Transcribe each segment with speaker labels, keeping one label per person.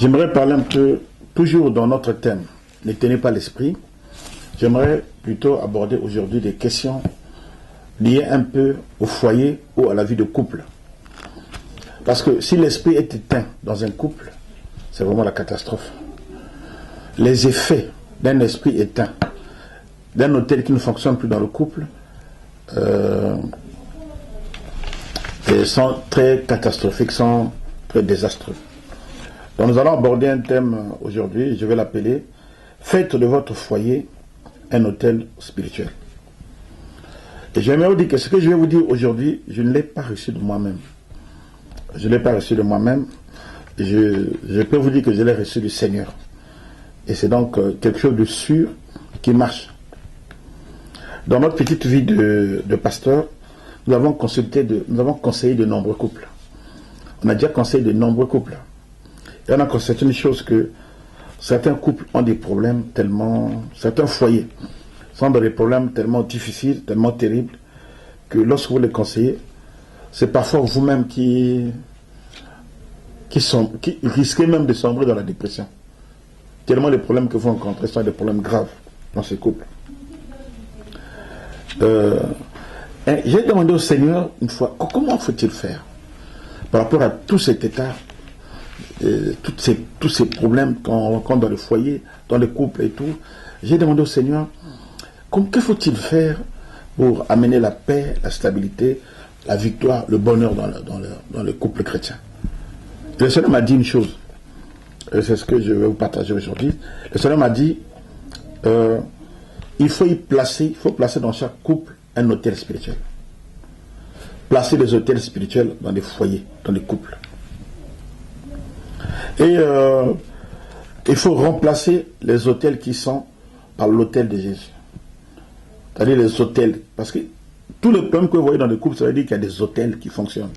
Speaker 1: J'aimerais parler un peu, toujours dans notre thème, ne tenez pas l'esprit. J'aimerais plutôt aborder aujourd'hui des questions liées un peu au foyer ou à la vie de couple. Parce que si l'esprit est éteint dans un couple, c'est vraiment la catastrophe. Les effets d'un esprit éteint, d'un hôtel qui ne fonctionne plus dans le couple, sont très catastrophiques, sont très désastreux. Donc nous allons aborder un thème aujourd'hui, je vais l'appeler « Faites de votre foyer un hôtel spirituel ». Et j'aimerais vous dire que ce que je vais vous dire aujourd'hui, je ne l'ai pas reçu de moi-même. Je ne l'ai pas reçu de moi-même. Je peux vous dire que je l'ai reçu du Seigneur. Et c'est donc quelque chose de sûr qui marche. Dans notre petite vie de pasteur, nous avons conseillé de nombreux couples. On a déjà conseillé de nombreux couples. Et on a constaté une chose que certains couples ont des problèmes tellement... Certains foyers sont dans des problèmes tellement difficiles, tellement terribles, que lorsque vous les conseillez, c'est parfois vous-même qui risquez même de sombrer dans la dépression. Tellement les problèmes que vous rencontrez sont des problèmes graves dans ces couples. J'ai demandé au Seigneur une fois, comment faut-il faire par rapport à tout cet état, tous ces problèmes qu'on rencontre dans le foyer, dans les couples et tout. J'ai demandé au Seigneur, que faut-il faire pour amener la paix, la stabilité, la victoire, le bonheur dans le couple chrétien. Le Seigneur m'a dit une chose, et c'est ce que je vais vous partager aujourd'hui. Le Seigneur m'a dit, il faut placer dans chaque couple un hôtel spirituel. Placer des hôtels spirituels dans des foyers, dans des couples. Et il faut remplacer les hôtels qui sont par l'hôtel de Jésus. C'est-à-dire les hôtels. Parce que tous les problèmes que vous voyez dans les couples, ça veut dire qu'il y a des hôtels qui fonctionnent.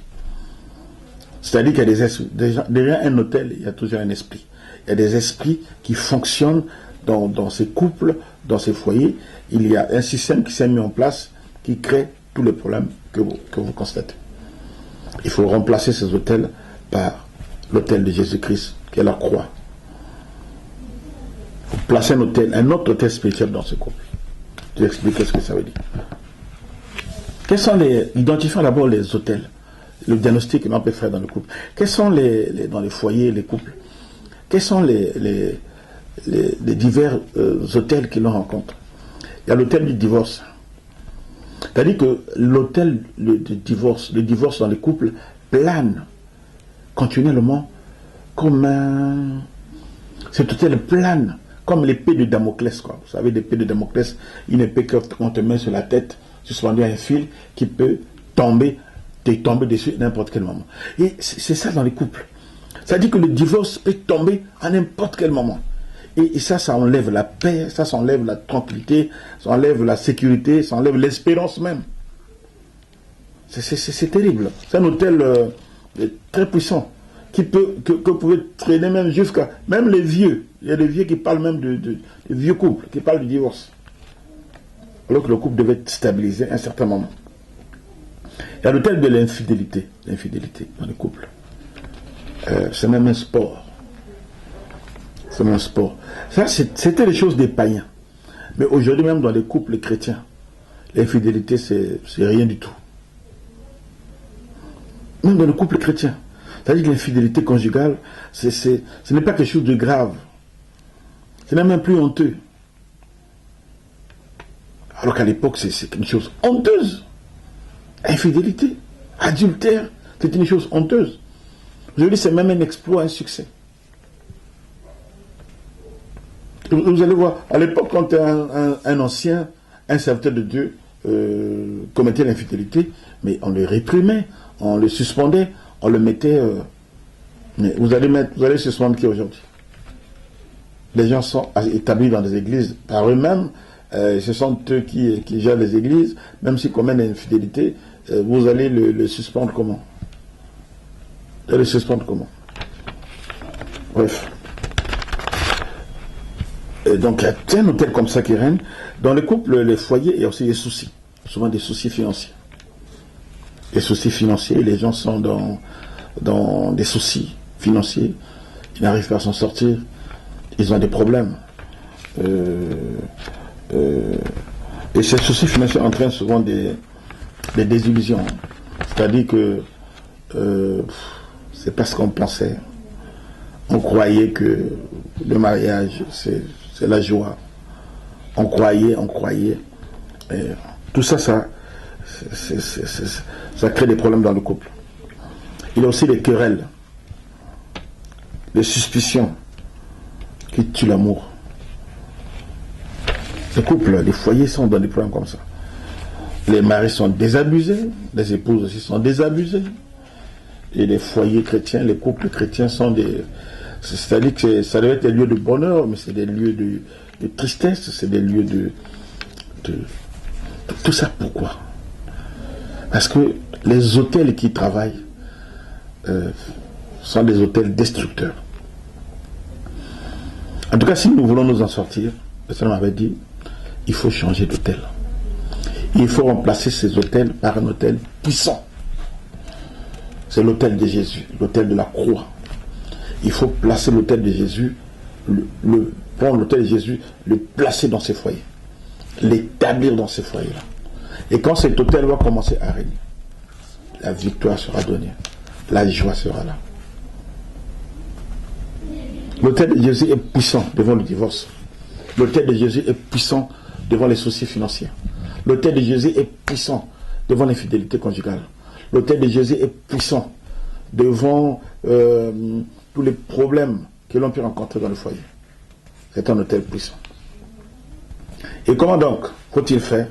Speaker 1: C'est-à-dire qu'il y a des esprits. Derrière un hôtel, il y a toujours un esprit. Il y a des esprits qui fonctionnent dans ces couples, dans ces foyers. Il y a un système qui s'est mis en place qui crée tous les problèmes que vous constatez. Il faut remplacer ces hôtels par l'hôtel de Jésus-Christ, qui est la croix. Il faut placer un autre hôtel spirituel dans ce couple. Je vais expliquer ce que ça veut dire. Identifions d'abord les hôtels, le diagnostic que l'on peut faire dans le couple. Quels sont dans les foyers, les couples, quels sont les divers hôtels que l'on rencontre? Il y a l'hôtel du divorce. C'est-à-dire que l'hôtel du divorce, le divorce dans les couples plane continuellement comme cet hôtel plane comme l'épée de Damoclès, quoi. Vous savez, l'épée de Damoclès, une épée qu'on te met sur la tête, suspendue à un fil, qui peut tomber dessus à n'importe quel moment. Et c'est ça dans les couples. C'est-à-dire que le divorce peut tomber à n'importe quel moment. Et ça enlève la paix, ça enlève la tranquillité, ça enlève la sécurité, ça enlève l'espérance même. C'est terrible. C'est un hôtel très puissant, que vous pouvez traîner même jusqu'à... Même les vieux. Il y a des vieux qui parlent même de vieux couples, qui parlent du divorce. Alors que le couple devait être stabilisé à un certain moment. Il y a l'hôtel de l'infidélité dans le couple. C'est même un sport. C'est même un sport. Ça, c'était les choses des païens. Mais aujourd'hui, même dans les couples chrétiens, l'infidélité, c'est rien du tout. Même dans le couple chrétien. C'est-à-dire que l'infidélité conjugale, ce n'est pas quelque chose de grave. Ce n'est même plus honteux. Alors qu'à l'époque, c'est une chose honteuse. Infidélité, adultère, c'est une chose honteuse. Aujourd'hui, c'est même un exploit, un succès. Vous allez voir, à l'époque, quand un ancien, un serviteur de Dieu commettait l'infidélité, mais on le réprimait, on le suspendait, on le mettait... mais vous allez suspendre qui aujourd'hui? Les gens sont établis dans des églises par eux-mêmes, ce sont eux qui gèrent les églises, même s'ils commettent l'infidélité, vous allez le suspendre comment? Vous allez le suspendre comment? Bref. Et donc il y a un hôtel comme ça qui règne. Dans les couples, les foyers, il y a aussi des soucis, souvent des soucis financiers. Les soucis financiers, les gens sont dans des soucis financiers. Ils n'arrivent pas à s'en sortir. Ils ont des problèmes. Et ces soucis financiers entraînent souvent des désillusions. C'est-à-dire que c'est pas ce qu'on pensait. On croyait que le mariage, c'est la joie. On croyait. Et tout ça, ça crée des problèmes dans le couple. Il y a aussi des querelles, des suspicions qui tuent l'amour. Les couples, les foyers sont dans des problèmes comme ça. Les maris sont désabusés, les épouses aussi sont désabusées. Et les foyers chrétiens, les couples chrétiens sont des... C'est-à-dire que ça devait être des lieux de bonheur, mais c'est des lieux de tristesse, c'est des lieux de... Tout ça pourquoi? Parce que les hôtels qui travaillent sont des hôtels destructeurs. En tout cas, si nous voulons nous en sortir, le Seigneur m'avait dit, il faut changer d'hôtel. Il faut remplacer ces hôtels par un hôtel puissant. C'est l'hôtel de Jésus, l'hôtel de la croix. Il faut placer l'hôtel de Jésus, prendre l'hôtel de Jésus, le placer dans ses foyers, l'établir dans ces foyers-là. Et quand cet hôtel va commencer à régner, la victoire sera donnée, la joie sera là. L'hôtel de Jésus est puissant devant le divorce. L'hôtel de Jésus est puissant devant les soucis financiers. L'hôtel de Jésus est puissant devant l'infidélité conjugale. L'hôtel de Jésus est puissant devant tous les problèmes que l'on peut rencontrer dans le foyer. C'est un hôtel puissant. Et comment donc faut-il faire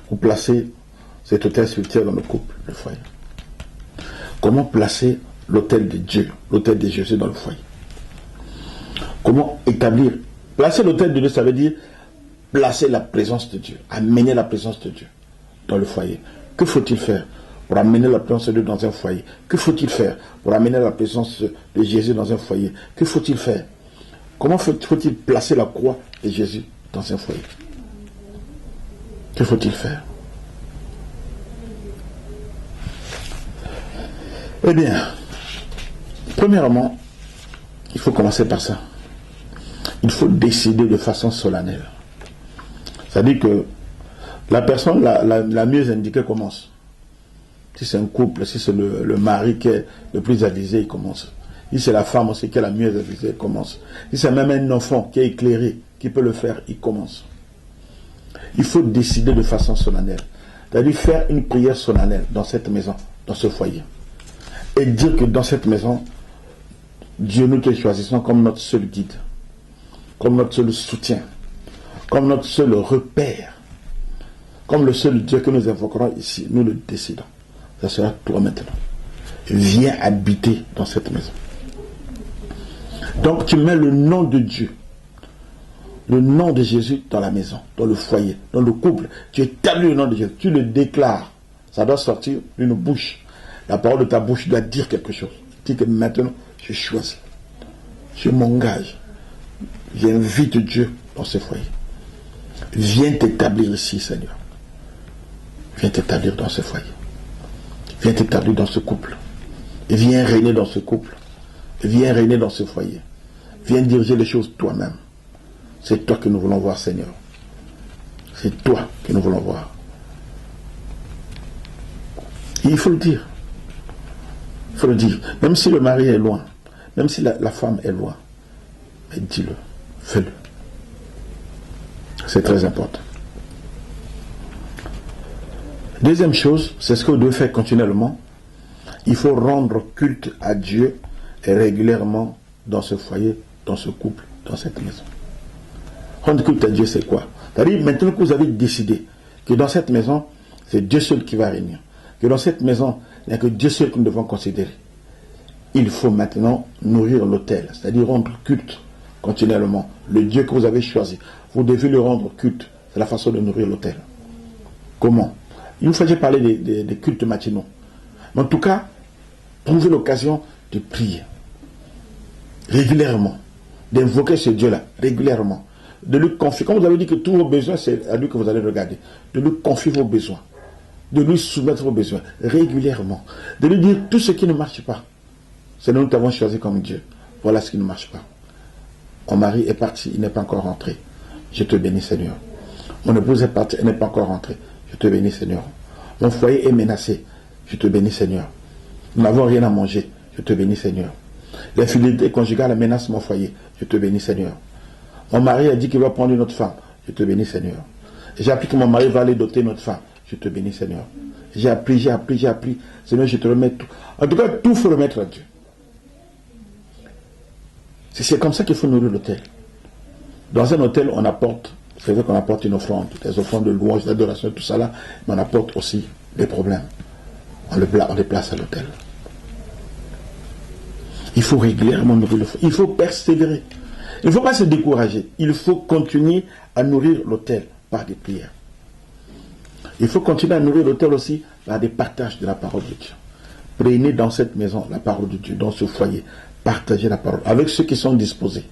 Speaker 1: pour placer cet hôtel spirituel dans le couple, le foyer? Comment placer l'hôtel de Dieu, l'hôtel de Jésus dans le foyer? Comment établir? Placer l'hôtel de Dieu, ça veut dire placer la présence de Dieu, amener la présence de Dieu dans le foyer. Que faut-il faire pour amener la présence de Dieu dans un foyer? Que faut-il faire pour amener la présence de Jésus dans un foyer? Que faut-il faire? Comment faut-il placer la croix de Jésus dans un foyer? Que faut-il faire? Eh bien, premièrement, il faut commencer par ça. Il faut décider de façon solennelle. C'est-à-dire que la personne la mieux indiquée commence. Si c'est un couple, si c'est le mari qui est le plus avisé, il commence. Si c'est la femme aussi qui est la mieux avisée, il commence. Si c'est même un enfant qui est éclairé, qui peut le faire, il commence. Il faut décider de façon solennelle. C'est-à-dire faire une prière solennelle dans cette maison, dans ce foyer. Et dire que dans cette maison, Dieu nous te choisissons comme notre seul guide, comme notre seul soutien, comme notre seul repère, comme le seul Dieu que nous invoquerons ici. Nous le décidons. Ça sera toi maintenant. Viens habiter dans cette maison. Donc tu mets le nom de Dieu, le nom de Jésus dans la maison, dans le foyer, dans le couple. Tu établis le nom de Jésus, tu le déclares. Ça doit sortir d'une bouche. La parole de ta bouche doit dire quelque chose. Dis que maintenant, je choisis. Je m'engage. J'invite Dieu dans ce foyer. Viens t'établir ici, Seigneur. Viens t'établir dans ce foyer. Viens t'établir dans ce couple. Viens régner dans ce couple. Viens régner dans ce foyer. Viens diriger les choses toi-même. C'est toi que nous voulons voir, Seigneur. C'est toi que nous voulons voir. Et il faut le dire. Il faut le dire. Même si le mari est loin, même si la femme est loin, mais dis-le, fais-le. C'est très important. Deuxième chose, c'est ce que vous devez faire continuellement. Il faut rendre culte à Dieu régulièrement dans ce foyer, dans ce couple, dans cette maison. Rendre culte à Dieu, c'est quoi? C'est-à-dire, maintenant que vous avez décidé que dans cette maison, c'est Dieu seul qui va régner, que dans cette maison, il n'y a que Dieu seul que nous devons considérer. Il faut maintenant nourrir l'autel, c'est-à-dire rendre culte continuellement. Le Dieu que vous avez choisi, vous devez le rendre culte. C'est la façon de nourrir l'autel. Comment? Il nous fallait parler des cultes matinaux. Mais en tout cas, trouvez l'occasion de prier régulièrement, d'invoquer ce Dieu-là régulièrement, de lui confier. Comme vous avez dit que tous vos besoins, c'est à lui que vous allez regarder, de lui confier vos besoins, de lui soumettre vos besoins régulièrement, de lui dire tout ce qui ne marche pas. C'est nous qui t'avons choisi comme Dieu. voilà ce qui ne marche pas. Mon mari est parti, il n'est pas encore rentré. Je te bénis, Seigneur. Mon épouse est partie, elle n'est pas encore rentrée. Je te bénis, Seigneur. Mon foyer est menacé. Je te bénis, Seigneur. Nous n'avons rien à manger. Je te bénis, Seigneur. L'infidélité conjugale menace mon foyer. Je te bénis, Seigneur. Mon mari a dit qu'il va prendre une autre femme. Je te bénis, Seigneur. J'ai appris que mon mari va aller doter une autre femme. Je te bénis, Seigneur. J'ai appris. Seigneur, je te remets tout. En tout cas, tout il faut remettre à Dieu. C'est comme ça qu'il faut nourrir l'autel. Dans un hôtel, on apporte, c'est vrai qu'on apporte une offrande, des offrandes de louange, d'adoration, tout ça là, mais on apporte aussi des problèmes. On les place à l'hôtel. Il faut régulièrement nourrir le feu. Il faut persévérer. Il ne faut pas se décourager. Il faut continuer à nourrir l'autel par des prières. Il faut continuer à nourrir l'autel aussi par des partages de la parole de Dieu. Prenez dans cette maison la parole de Dieu, dans ce foyer. Partagez la parole avec ceux qui sont disposés.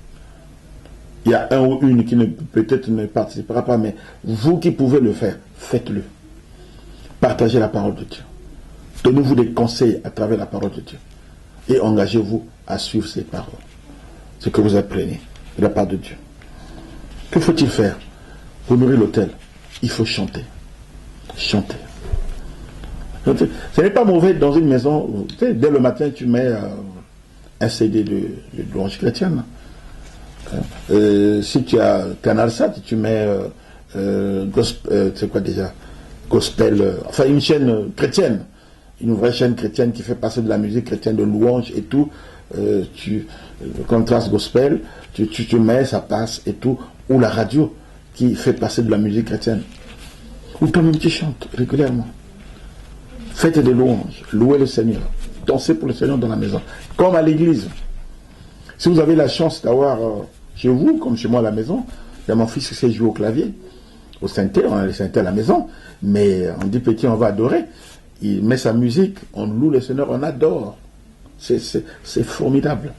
Speaker 1: Il y a un ou une qui peut-être ne participera pas, mais vous qui pouvez le faire, faites-le. Partagez la parole de Dieu. Donnez-vous des conseils à travers la parole de Dieu. Et engagez-vous à suivre ces paroles. Ce que vous apprenez de la part de Dieu. Que faut-il faire pour nourrir l'autel? Il faut chanter. Chanter. Ce n'est pas mauvais dans une maison. Tu sais, dès le matin, tu mets un CD de louange chrétienne. Si tu as Canal Sat, tu mets c'est quoi déjà? Gospel, enfin une chaîne chrétienne. Une vraie chaîne chrétienne qui fait passer de la musique chrétienne, de louange et tout. Contraste gospel, tu mets, ça passe et tout. Ou la radio qui fait passer de la musique chrétienne. Ou toi-même tu chantes régulièrement. Faites des louanges, louez le Seigneur. Dansez pour le Seigneur dans la maison. Comme à l'église. Si vous avez la chance d'avoir chez vous, comme chez moi à la maison, il y a mon fils qui sait jouer au clavier. Au synthé, on a les synthés à la maison. Mais on dit petit, on va adorer. Il met sa musique, on loue le Seigneur, on adore. C'est formidable.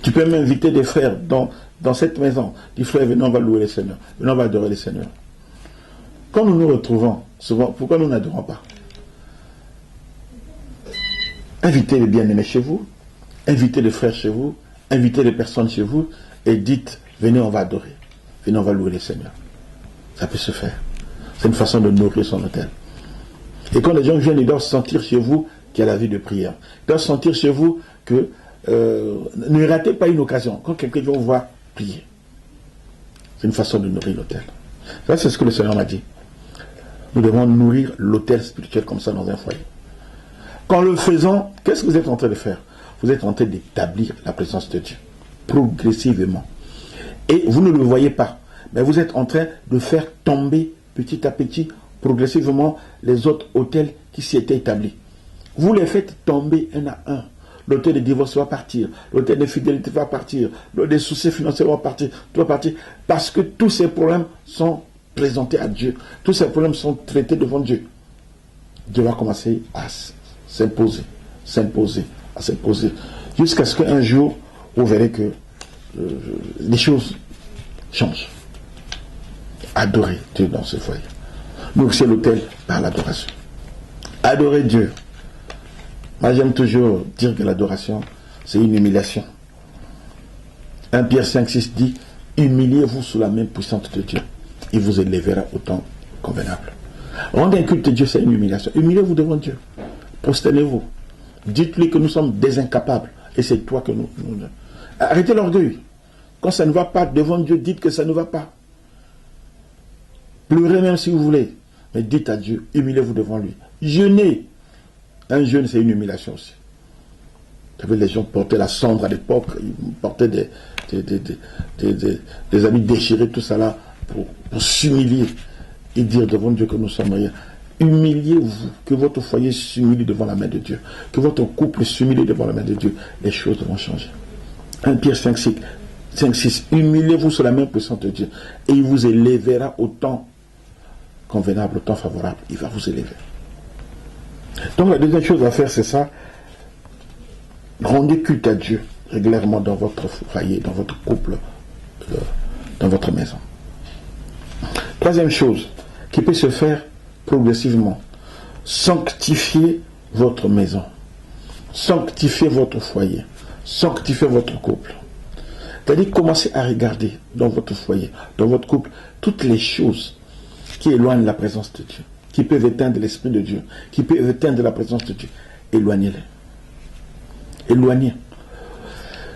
Speaker 1: Tu peux même inviter des frères dans cette maison. Dis frère, venez, on va louer le Seigneur. Venez, on va adorer le Seigneur. Quand nous nous retrouvons, souvent, pourquoi nous n'adorons pas? Invitez les bien-aimés chez vous, invitez les frères chez vous, invitez les personnes chez vous et dites, venez, on va adorer. Venez, on va louer le Seigneur. Ça peut se faire. C'est une façon de nourrir son autel. Et quand les gens viennent, ils doivent sentir chez vous qu'il y a la vie de prière. Ils doivent sentir chez vous que ne ratez pas une occasion. Quand quelqu'un vient vous voir prier. C'est une façon de nourrir l'autel. Ça, c'est ce que le Seigneur m'a dit. Nous devons nourrir l'autel spirituel comme ça dans un foyer. Qu'en le faisant, qu'est-ce que vous êtes en train de faire? Vous êtes en train d'établir la présence de Dieu. Progressivement. Et vous ne le voyez pas. Mais vous êtes en train de faire tomber petit à petit, progressivement, les autres autels qui s'y étaient établis. Vous les faites tomber un à un. L'autel de divorce va partir. L'autel de fidélité va partir. L'autel des soucis financiers va partir. Tout va partir. Parce que tous ces problèmes sont présentés à Dieu. Tous ces problèmes sont traités devant Dieu. Dieu va commencer à s'imposer, jusqu'à ce qu'un jour, vous verrez que les choses changent. Adorez Dieu dans ce foyer. Donc c'est l'autel par l'adoration. Adorer Dieu. Moi j'aime toujours dire que l'adoration, c'est une humiliation. 1 Pierre 5,6 dit, humiliez-vous sous la main puissante de Dieu. Il vous élèvera au temps convenable. Rendre un culte de Dieu, c'est une humiliation. Humiliez-vous devant Dieu. Prosternez-vous. Dites-lui que nous sommes des incapables. Et c'est toi que nous... Arrêtez l'orgueil. Quand ça ne va pas devant Dieu, dites que ça ne va pas. Pleurez même si vous voulez. Mais dites à Dieu, humiliez-vous devant lui. Jeûnez. Un jeûne, c'est une humiliation aussi. Vous savez, les gens portaient la cendre à l'époque. Ils portaient des habits déchirés, tout ça là, pour s'humilier. Et dire devant Dieu que nous sommes rien. Humiliez-vous, que votre foyer s'humilie devant la main de Dieu, que votre couple s'humilie devant la main de Dieu, les choses vont changer. 1 Pierre 5,6, humiliez-vous sous la main puissante de Dieu, et il vous élèvera au temps convenable, au temps favorable, il va vous élever. Donc la deuxième chose à faire, c'est ça, rendez culte à Dieu régulièrement dans votre foyer, dans votre couple, dans votre maison. Troisième chose, qui peut se faire progressivement. Sanctifiez votre maison. Sanctifiez votre foyer. sanctifiez votre couple. C'est-à-dire, commencez à regarder dans votre foyer, dans votre couple, toutes les choses qui éloignent la présence de Dieu, qui peuvent éteindre l'Esprit de Dieu, qui peuvent éteindre la présence de Dieu. Éloignez-les. Éloignez.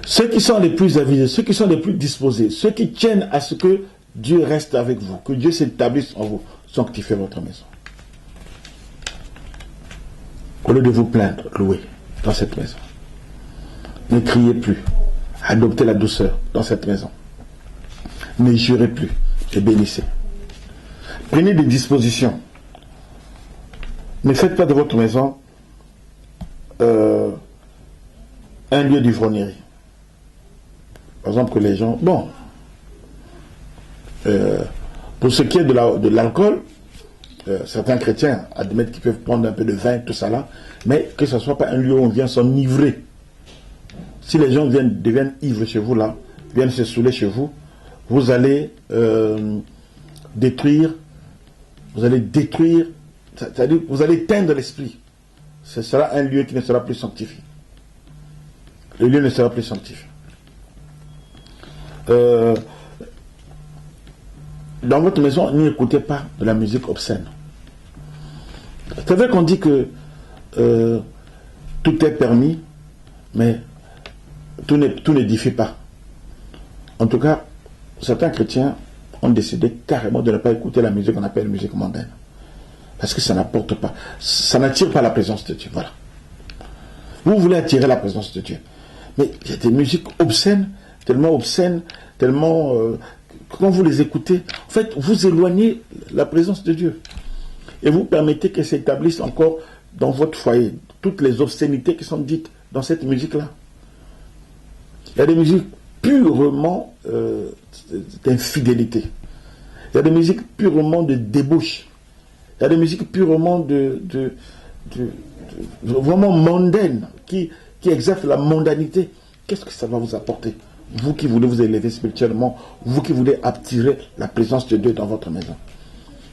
Speaker 1: Ceux qui sont les plus avisés, ceux qui sont les plus disposés, ceux qui tiennent à ce que Dieu reste avec vous, que Dieu s'établisse en vous, sanctifiez votre maison. Au lieu de vous plaindre, louez dans cette maison. Ne criez plus. Adoptez la douceur dans cette maison. Ne jurez plus et bénissez. Prenez des dispositions. Ne faites pas de votre maison un lieu d'ivrognerie. Par exemple, que les gens... Bon, pour ce qui est de l'alcool, certains chrétiens admettent qu'ils peuvent prendre un peu de vin, tout ça là, mais que ce ne soit pas un lieu où on vient s'enivrer. Si les gens deviennent ivres chez vous là, viennent se saouler chez vous, vous allez détruire, c'est-à-dire vous allez éteindre l'esprit. Ce sera un lieu qui ne sera plus sanctifié. Le lieu ne sera plus sanctifié. Dans votre maison, n'écoutez pas de la musique obscène. C'est vrai qu'on dit que tout est permis, mais tout n'édifie pas. En tout cas, certains chrétiens ont décidé carrément de ne pas écouter la musique qu'on appelle musique mondaine. Parce que ça n'apporte pas, ça n'attire pas la présence de Dieu. Voilà. Vous voulez attirer la présence de Dieu. Mais il y a des musiques obscènes, tellement, quand vous les écoutez, en fait, vous éloignez la présence de Dieu. Et vous permettez qu'elle s'établisse encore dans votre foyer. Toutes les obscénités qui sont dites dans cette musique-là. Il y a des musiques purement d'infidélité. Il y a des musiques purement de débauche. Il y a des musiques purement vraiment mondaines, qui exercent la mondanité. Qu'est-ce que ça va vous apporter? Vous qui voulez vous élever spirituellement, vous qui voulez attirer la présence de Dieu dans votre maison.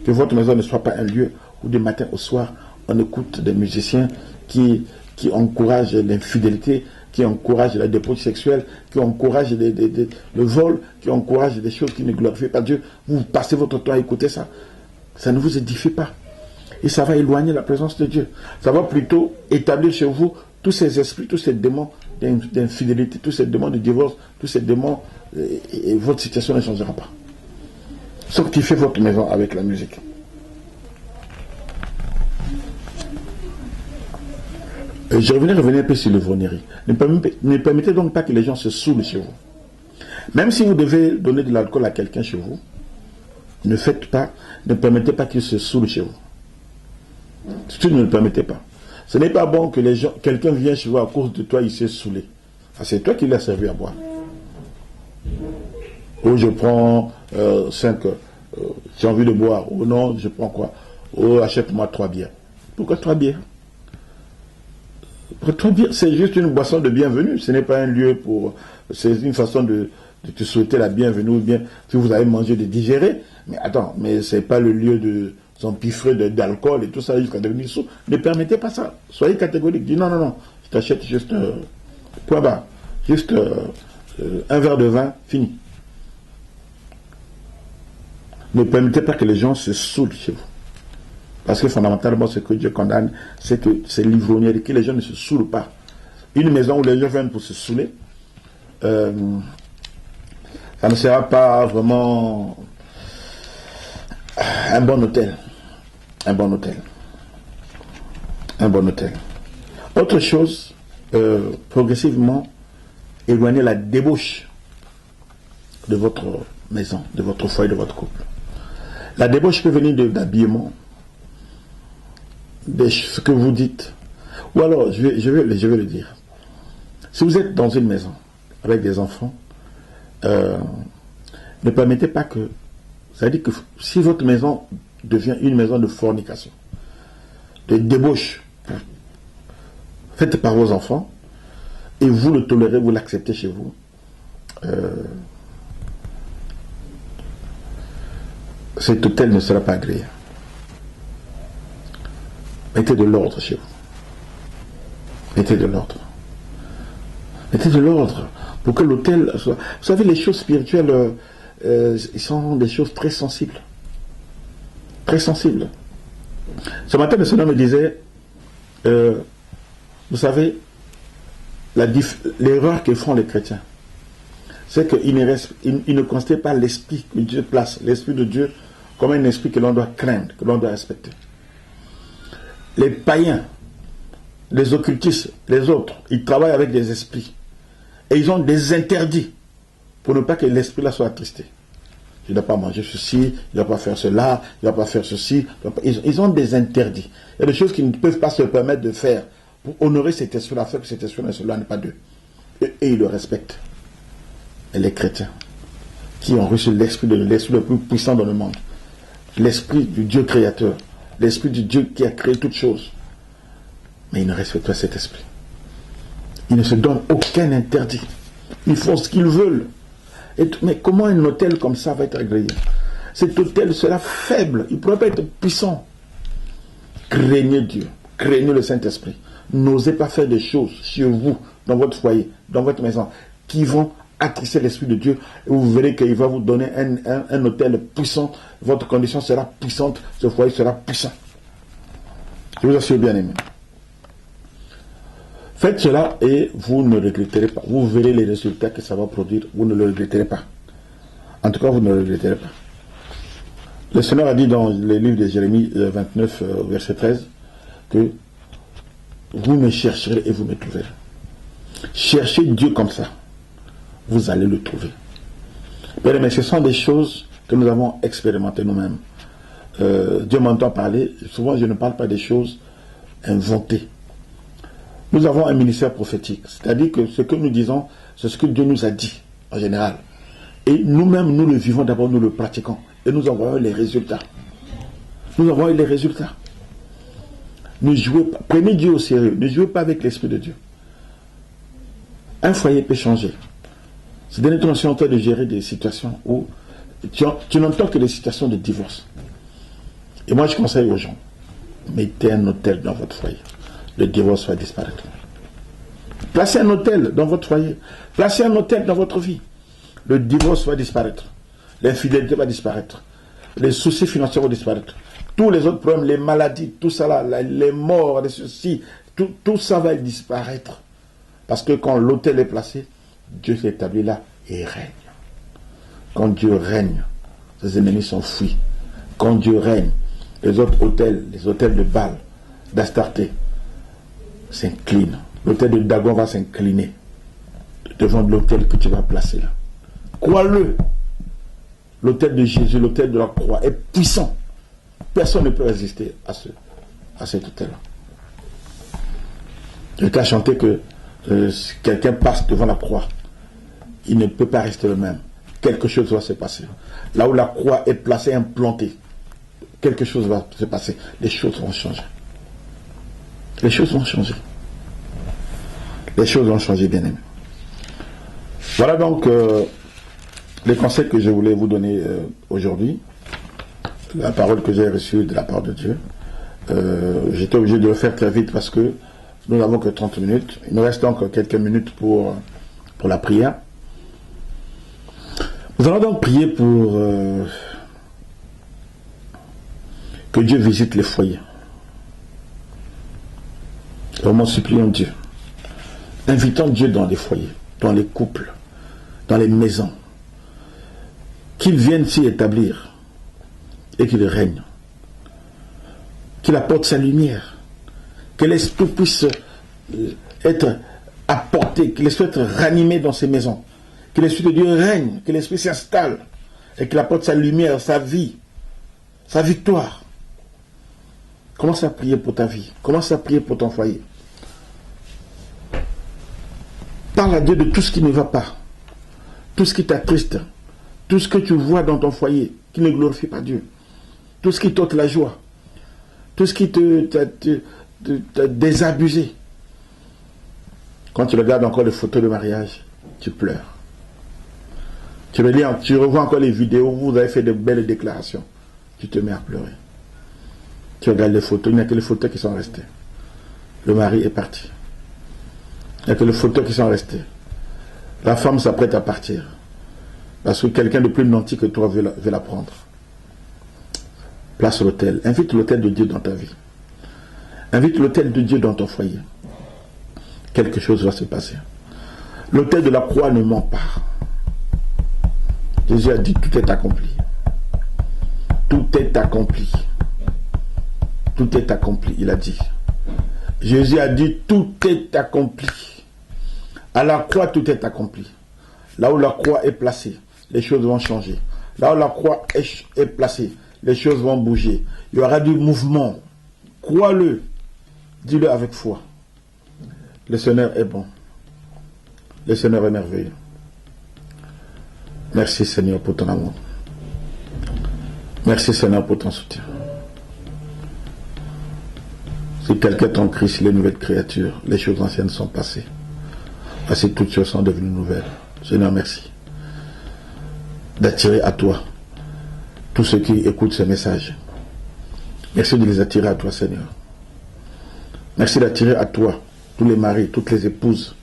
Speaker 1: Que votre maison ne soit pas un lieu où du matin au soir, on écoute des musiciens qui encouragent l'infidélité, qui encouragent la débauche sexuelle, qui encouragent le vol, qui encouragent des choses qui ne glorifient pas Dieu. Vous passez votre temps à écouter ça. Ça ne vous édifie pas. Et ça va éloigner la présence de Dieu. Ça va plutôt établir chez vous tous ces esprits, tous ces démons d'infidélité, tous ces démons de divorce, tous ces démons, et votre situation ne changera pas. Sanctifiez votre maison avec la musique. Je revenais un peu sur l'ivrognerie. Ne permettez donc pas que les gens se saoulent chez vous. Même si vous devez donner de l'alcool à quelqu'un chez vous, ne permettez pas qu'il se saoule chez vous. Surtout ne le permettez pas. Ce n'est pas bon que quelqu'un vienne chez vous à cause de toi, il s'est saoulé. Ah, c'est toi qui l'as servi à boire. Ou je prends 5, j'ai envie de boire. Ou non, je prends quoi? Ou achète-moi 3 bières. Pourquoi 3 bières? 3 bières, c'est juste une boisson de bienvenue. Ce n'est pas un lieu pour... C'est une façon de te souhaiter la bienvenue, ou bien si vous avez mangé de digérer. Mais attends, mais c'est pas le lieu de s'empiffrer d'alcool et tout ça jusqu'à devenir sourd. Ne permettez pas ça. Soyez catégorique. Dites non, je t'achète juste point bas. Juste un verre de vin, fini. Ne permettez pas que les gens se saoulent chez vous. Parce que fondamentalement, ce que Dieu condamne, c'est que c'est l'ivrognerie, que les gens ne se saoulent pas. Une maison où les gens viennent pour se saouler, ça ne sera pas vraiment un bon hôtel. Un bon hôtel. Un bon hôtel. Autre chose, progressivement, éloigner la débauche de votre maison, de votre foyer, de votre couple. La débauche peut venir d'habillement, de ce que vous dites. Ou alors, je vais le dire. Si vous êtes dans une maison avec des enfants, ne permettez pas que... C'est-à-dire que si votre maison devient une maison de fornication, de débauche, faite par vos enfants, et vous le tolérez, vous l'acceptez chez vous, cet hôtel ne sera pas agréable. Mettez de l'ordre chez vous. Mettez de l'ordre. Mettez de l'ordre pour que l'autel soit... Vous savez, les choses spirituelles, ils sont des choses très sensibles. Très sensibles. Ce matin, le Seigneur me disait, vous savez, l'erreur que font les chrétiens, c'est qu'ils ne considèrent pas l'esprit que Dieu place, l'esprit de Dieu, comme un esprit que l'on doit craindre, que l'on doit respecter. Les païens, les occultistes, les autres, ils travaillent avec des esprits. Et ils ont des interdits pour ne pas que l'esprit-là soit attristé. Il ne doit pas manger ceci, il ne doit pas faire cela, il ne doit pas faire ceci. Ils ont des interdits. Il y a des choses qu'ils ne peuvent pas se permettre de faire pour honorer cet esprit-là, faire que cet esprit-là n'est pas d'eux. Et ils le respectent. Et les chrétiens, qui ont reçu l'esprit le plus puissant dans le monde, l'esprit du Dieu créateur, l'esprit du Dieu qui a créé toutes choses, mais ils ne respectent pas cet esprit. Ils ne se donnent aucun interdit. Ils font ce qu'ils veulent. Mais comment un hôtel comme ça va être agréé? Cet hôtel sera faible. Il ne pourra pas être puissant. Craignez Dieu. Craignez le Saint-Esprit. N'osez pas faire des choses chez vous, dans votre foyer, dans votre maison, qui vont attrister l'Esprit de Dieu. Et vous verrez qu'il va vous donner un hôtel puissant. Votre condition sera puissante. Ce foyer sera puissant. Je vous assure, bien aimé. Faites cela et vous ne regretterez pas. Vous verrez les résultats que ça va produire. Vous ne le regretterez pas. En tout cas, vous ne le regretterez pas. Le Seigneur a dit dans le livre de Jérémie 29, verset 13, que vous me chercherez et vous me trouverez. Cherchez Dieu comme ça. Vous allez le trouver. Mais ce sont des choses que nous avons expérimentées nous-mêmes. Dieu m'entend parler. Souvent, je ne parle pas des choses inventées. Nous avons un ministère prophétique, c'est-à-dire que ce que nous disons, c'est ce que Dieu nous a dit, en général. Et nous-mêmes, nous le vivons d'abord, nous le pratiquons. Et nous en voyons les résultats. Nous en voyons les résultats. Ne jouez pas, prenez Dieu au sérieux, ne jouez pas avec l'Esprit de Dieu. Un foyer peut changer. Ces derniers temps, je suis en train de gérer des situations où tu n'entends que des situations de divorce. Et moi, je conseille aux gens, mettez un hôtel dans votre foyer. Le divorce va disparaître. Placez un hôtel dans votre foyer. Placez un hôtel dans votre vie. Le divorce va disparaître. L'infidélité va disparaître. Les soucis financiers vont disparaître. Tous les autres problèmes, les maladies, tout ça là, les morts, les soucis, tout ça va disparaître. Parce que quand l'hôtel est placé, Dieu s'est établi là et règne. Quand Dieu règne, ses ennemis sont fuis. Quand Dieu règne, les autres hôtels, les hôtels de Baal, d'Astarté, s'incline. L'hôtel de Dagon va s'incliner devant l'hôtel que tu vas placer là. Crois-le. L'hôtel de Jésus, l'hôtel de la croix est puissant. Personne ne peut résister à cet hôtel-là. Quelqu'un a chanté que quelqu'un passe devant la croix. Il ne peut pas rester le même. Quelque chose va se passer. Là où la croix est placée, implantée, quelque chose va se passer. Les choses vont changer. Les choses vont changer. Les choses vont changer, bien aimé. Voilà donc les conseils que je voulais vous donner aujourd'hui. La parole que j'ai reçue de la part de Dieu. J'étais obligé de le faire très vite parce que nous n'avons que 30 minutes. Il nous reste encore quelques minutes pour la prière. Nous allons donc prier pour que Dieu visite les foyers. Vraiment supplions Dieu. Invitons Dieu dans les foyers, dans les couples, dans les maisons. Qu'il vienne s'y établir et qu'il règne. Qu'il apporte sa lumière. Que l'esprit puisse être apporté, que l'esprit puisse être ranimé dans ces maisons. Que l'esprit de Dieu règne, que l'esprit s'installe et qu'il apporte sa lumière, sa vie, sa victoire. Commence à prier pour ta vie. Commence à prier pour ton foyer. Parle à Dieu de tout ce qui ne va pas. Tout ce qui t'attriste. Tout ce que tu vois dans ton foyer qui ne glorifie pas Dieu. Tout ce qui t'ôte la joie. Tout ce qui te désabusé. Quand tu regardes encore les photos de mariage, tu pleures. Tu revois encore les vidéos où vous avez fait de belles déclarations. Tu te mets à pleurer. Tu regardes les photos, il n'y a que les photos qui sont restées. Le mari est parti. Il n'y a que les photos qui sont restées. La femme s'apprête à partir. Parce que quelqu'un de plus nanti que toi veut la prendre. Place l'autel. Invite l'autel de Dieu dans ta vie. Invite l'autel de Dieu dans ton foyer. Quelque chose va se passer. L'autel de la croix ne ment pas. Jésus a dit, tout est accompli. Tout est accompli. Tout est accompli, il a dit. Jésus a dit, tout est accompli. À la croix, tout est accompli. Là où la croix est placée, les choses vont changer. Là où la croix est placée, les choses vont bouger. Il y aura du mouvement. Crois-le. Dis-le avec foi. Le Seigneur est bon. Le Seigneur est merveilleux. Merci Seigneur pour ton amour. Merci Seigneur pour ton soutien. Si quelqu'un est en Christ, il est une nouvelle créature. Les choses anciennes sont passées. Voici toutes choses sont devenues nouvelles. Seigneur, merci d'attirer à toi tous ceux qui écoutent ce message. Merci de les attirer à toi, Seigneur. Merci d'attirer à toi tous les maris, toutes les épouses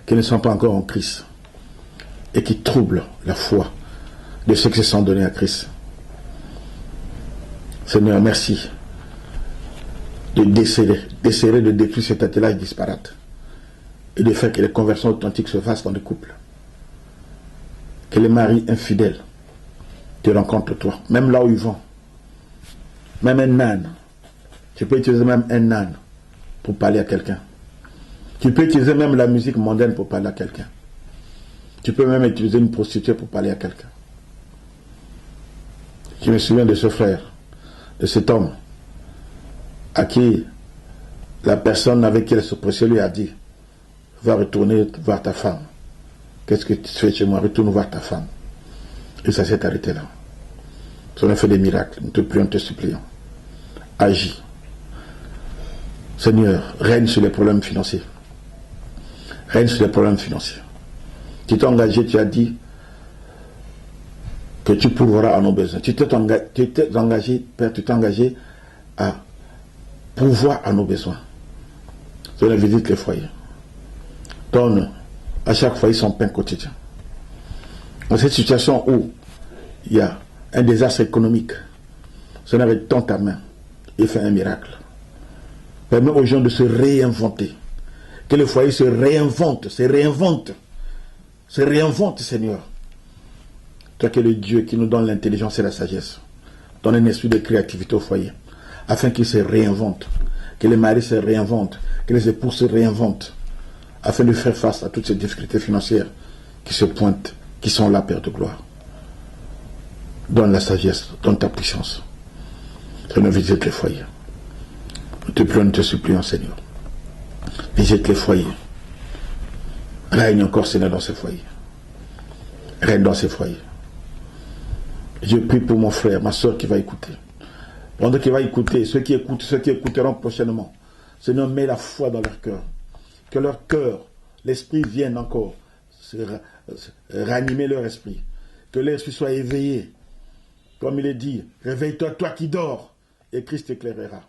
Speaker 1: qui ne sont pas encore en Christ et qui troublent la foi de ceux qui se sont donnés à Christ. Seigneur, merci de déceler, de détruire cet attelage disparate et de faire que les conversions authentiques se fassent dans les couples. Que les maris infidèles te rencontrent toi, même là où ils vont. Même un âne. Tu peux utiliser même un âne pour parler à quelqu'un. Tu peux utiliser même la musique mondaine pour parler à quelqu'un. Tu peux même utiliser une prostituée pour parler à quelqu'un. Je me souviens de ce frère, de cet homme, à qui la personne avec qui elle se pressait lui a dit, va retourner voir ta femme. Qu'est-ce que tu fais chez moi? Retourne voir ta femme. Et ça s'est arrêté là. Ça a fait des miracles. Nous te prions, te supplions. Agis. Seigneur, règne sur les problèmes financiers. Règne sur les problèmes financiers. Tu t'es engagé, tu as dit que tu pourvoiras à nos besoins. Tu t'es engagé, Père, tu t'es engagé à pourvoir à nos besoins. Seigneur, visite les foyers. Donne à chaque foyer son pain quotidien. Dans cette situation où il y a un désastre économique, Seigneur, étends ta main et fais un miracle. Permets aux gens de se réinventer. Que le foyer se réinvente, Seigneur. Toi qui es le Dieu qui nous donne l'intelligence et la sagesse, donne un esprit de créativité au foyer, afin qu'il se réinvente, que les maris se réinventent, que les épouses se réinventent, afin de faire face à toutes ces difficultés financières qui se pointent, qui sont là, Père de gloire. Donne la sagesse, donne ta puissance. Seigneur, visite les foyers. Nous te prions, nous te supplions, Seigneur. Visite les foyers. Règne encore, Seigneur, dans ces foyers. Règne dans ces foyers. Je prie pour mon frère, ma soeur qui va écouter. Pendant qu'il va écouter, ceux qui écoutent, ceux qui écouteront prochainement. Seigneur, mets la foi dans leur cœur. Que leur cœur, l'esprit vienne encore ranimer leur esprit. Que l'esprit soit éveillé. Comme il est dit, réveille-toi, toi qui dors, et Christ t'éclairera.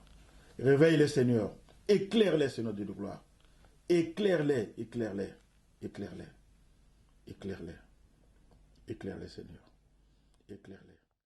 Speaker 1: Réveille-les, Seigneur. Éclaire-les, Seigneur de gloire. Éclaire-les, éclaire-les, éclaire-les, éclaire-les, éclaire-les, Seigneur. Éclaire-les.